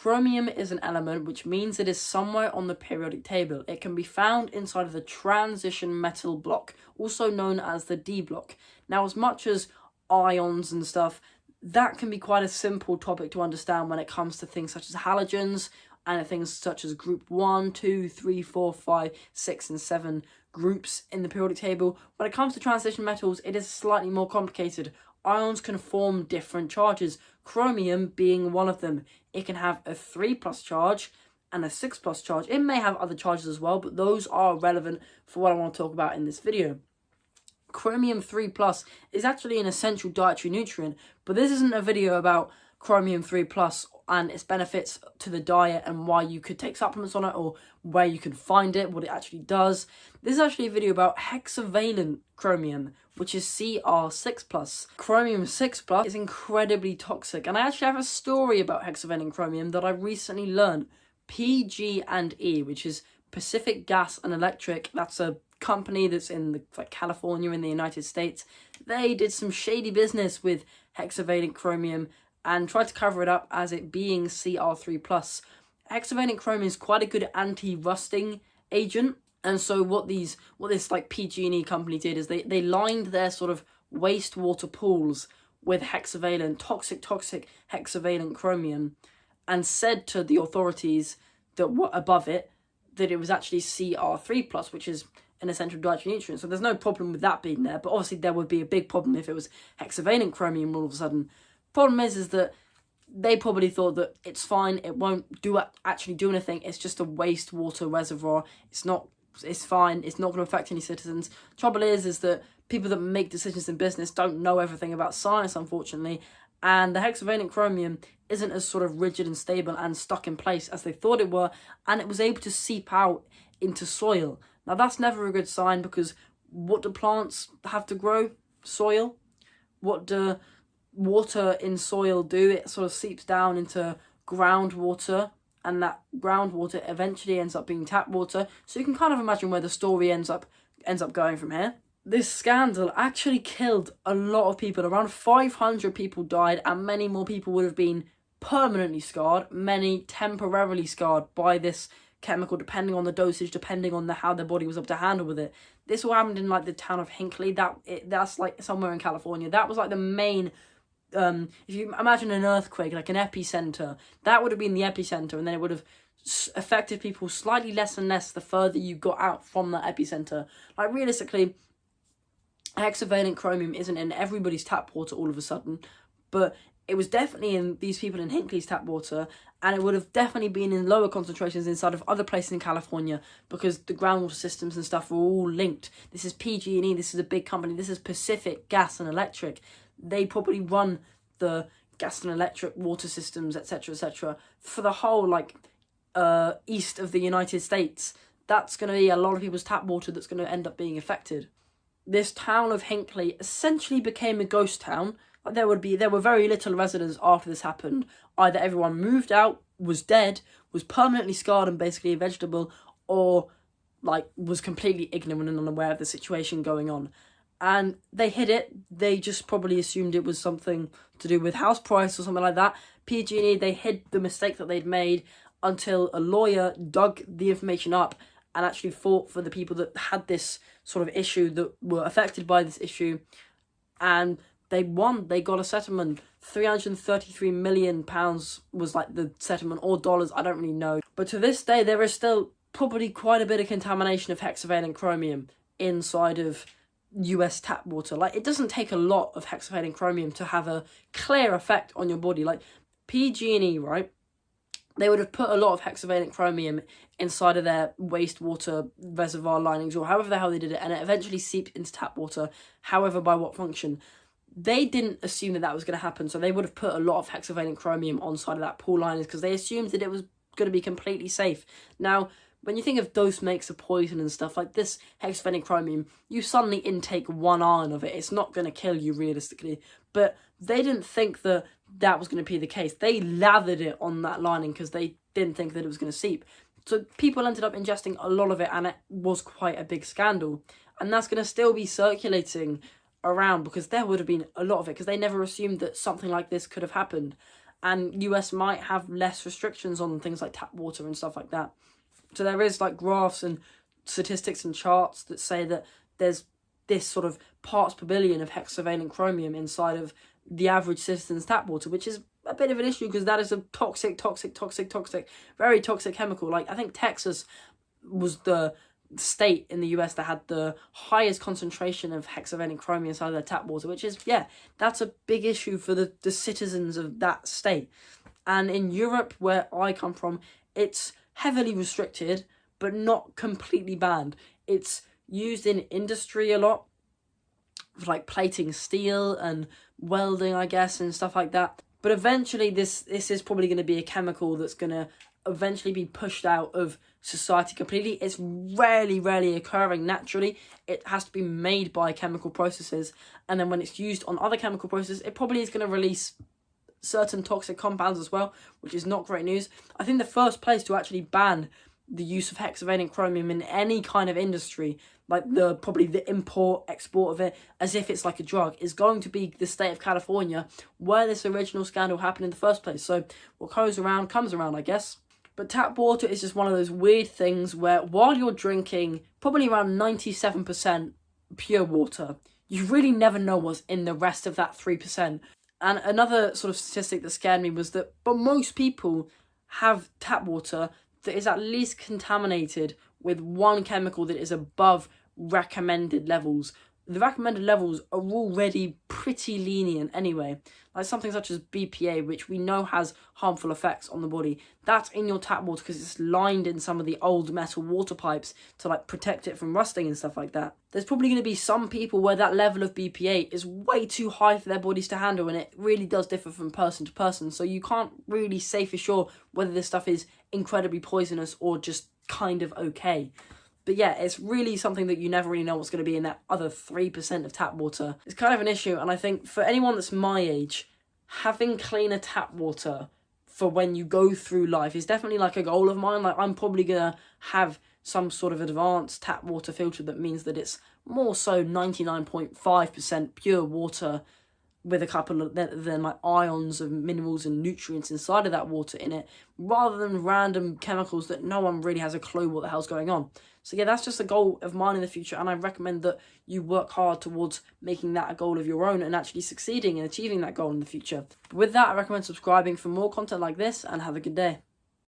Chromium is an element, which means it is somewhere on the periodic table. It can be found inside of the transition metal block, also known as the D block. Now, as much as ions and stuff, that can be quite a simple topic to understand when it comes to things such as halogens and things such as group 1, 2, 3, 4, 5, 6, and 7 groups in the periodic table. When it comes to transition metals, it is slightly more complicated. Ions can form different charges, chromium being one of them. It can have a 3+ charge and a 6+ charge. It may have other charges as well, but those are relevant for what I want to talk about in this video. Chromium 3+ is actually an essential dietary nutrient, but this isn't a video about chromium 3+ and its benefits to the diet and why you could take supplements on it or where you can find it, what it actually does. This is actually a video about hexavalent chromium, which is Cr6+. Chromium 6+ is incredibly toxic, and I actually have a story about hexavalent chromium that I recently learned. PG&E, which is Pacific Gas and Electric, that's a company that's in California in the United States. They did some shady business with hexavalent chromium and tried to cover it up as it being Cr3+. Hexavalent chromium is quite a good anti-rusting agent, and so what this PG&E company did is they lined their sort of wastewater pools with toxic hexavalent chromium, and said to the authorities that above it that it was actually Cr3+, which is an essential dietary nutrient. So there's no problem with that being there, but obviously there would be a big problem if it was hexavalent chromium all of a sudden. Problem is that they probably thought that it's fine, it won't actually do anything, it's just a wastewater reservoir, it's fine, it's not going to affect any citizens. Trouble is that people that make decisions in business don't know everything about science, unfortunately, and the hexavalent chromium isn't as sort of rigid and stable and stuck in place as they thought it were, and it was able to seep out into soil. Now that's never a good sign, because what do plants have to grow? Soil. What do water in soil do? It sort of seeps down into groundwater, and that groundwater eventually ends up being tap water. So you can kind of imagine where the story ends up going from here. This scandal actually killed a lot of people. Around 500 people died, and many more people would have been permanently scarred, many temporarily scarred by this chemical, depending on the dosage, depending on how their body was able to handle with it. This all happened in the town of Hinckley. That's somewhere in California. That was the main. If you imagine an earthquake, like an epicenter, that would have been the epicenter, and then it would have affected people slightly less and less the further you got out from that epicenter. Realistically, hexavalent chromium isn't in everybody's tap water all of a sudden, but it was definitely in these people in Hinckley's tap water, and it would have definitely been in lower concentrations inside of other places in California, because the groundwater systems and stuff were all linked. This is PG&E, this is a big company, this is Pacific Gas and Electric. They probably run the gas and electric water systems, etc., for the whole east of the United States. That's going to be a lot of people's tap water that's going to end up being affected. This town of Hinckley essentially became a ghost town. There were very little residents after this happened. Either everyone moved out, was dead, was permanently scarred and basically a vegetable, or was completely ignorant and unaware of the situation going on. And they hid it. They just probably assumed it was something to do with house price or something like that. PG&E, they hid the mistake that they'd made until a lawyer dug the information up and actually fought for the people that had this sort of issue, that were affected by this issue. And they won. They got a settlement. £333 million was the settlement, or dollars, I don't really know. But to this day, there is still probably quite a bit of contamination of hexavalent chromium inside of US tap water. It doesn't take a lot of hexavalent chromium to have a clear effect on your body. PG&E, right? They would have put a lot of hexavalent chromium inside of their wastewater reservoir linings, or however the hell they did it, and it eventually seeped into tap water, however, by what function. They didn't assume that was going to happen, so they would have put a lot of hexavalent chromium on side of that pool liners, because they assumed that it was going to be completely safe. Now, when you think of dose makes a poison and stuff like this, hexavalent chromium, you suddenly intake 1 ion of it, it's not going to kill you realistically. But they didn't think that was going to be the case. They lathered it on that lining because they didn't think that it was going to seep. So people ended up ingesting a lot of it, and it was quite a big scandal. And that's going to still be circulating around, because there would have been a lot of it, because they never assumed that something like this could have happened. and US might have less restrictions on things like tap water and stuff like that. So there is like graphs and statistics and charts that say that there's this sort of parts per billion of hexavalent chromium inside of the average citizen's tap water, which is a bit of an issue because that is a toxic, very toxic chemical. Like, I think Texas was the state in the US that had the highest concentration of hexavalent chromium inside their tap water, which is, yeah, that's a big issue for the citizens of that state. And in Europe, where I come from, it's heavily restricted, but not completely banned. It's used in industry a lot, for like plating steel and welding, I guess, and stuff like that. But eventually this is probably going to be a chemical that's going to eventually be pushed out of society completely. It's rarely occurring naturally. It has to be made by chemical processes, and then when it's used on other chemical processes, it probably is going to release certain toxic compounds as well, which is not great news. I think the first place to actually ban the use of hexavalent chromium in any kind of industry, like probably the import, export of it, as if it's like a drug, is going to be the state of California, where this original scandal happened in the first place. So what goes around comes around, I guess. But tap water is just one of those weird things where while you're drinking probably around 97% pure water, you really never know what's in the rest of that 3%. And another sort of statistic that scared me was that most people have tap water that is at least contaminated with one chemical that is above recommended levels. The recommended levels are already pretty lenient anyway. Like something such as BPA, which we know has harmful effects on the body. That's in your tap water because it's lined in some of the old metal water pipes to like protect it from rusting and stuff like that. There's probably going to be some people where that level of BPA is way too high for their bodies to handle, and it really does differ from person to person. So you can't really say for sure whether this stuff is incredibly poisonous or just kind of okay. But yeah, it's really something that you never really know what's going to be in that other 3% of tap water. It's kind of an issue, and I think for anyone that's my age, having cleaner tap water for when you go through life is definitely like a goal of mine. Like, I'm probably going to have some sort of advanced tap water filter that means that it's more so 99.5% pure water with a couple of then like ions of minerals and nutrients inside of that water in it, rather than random chemicals that no one really has a clue what the hell's going on. So yeah, that's just a goal of mine in the future, and I recommend that you work hard towards making that a goal of your own and actually succeeding and achieving that goal in the future. But with that, I recommend subscribing for more content like this, and have a good day.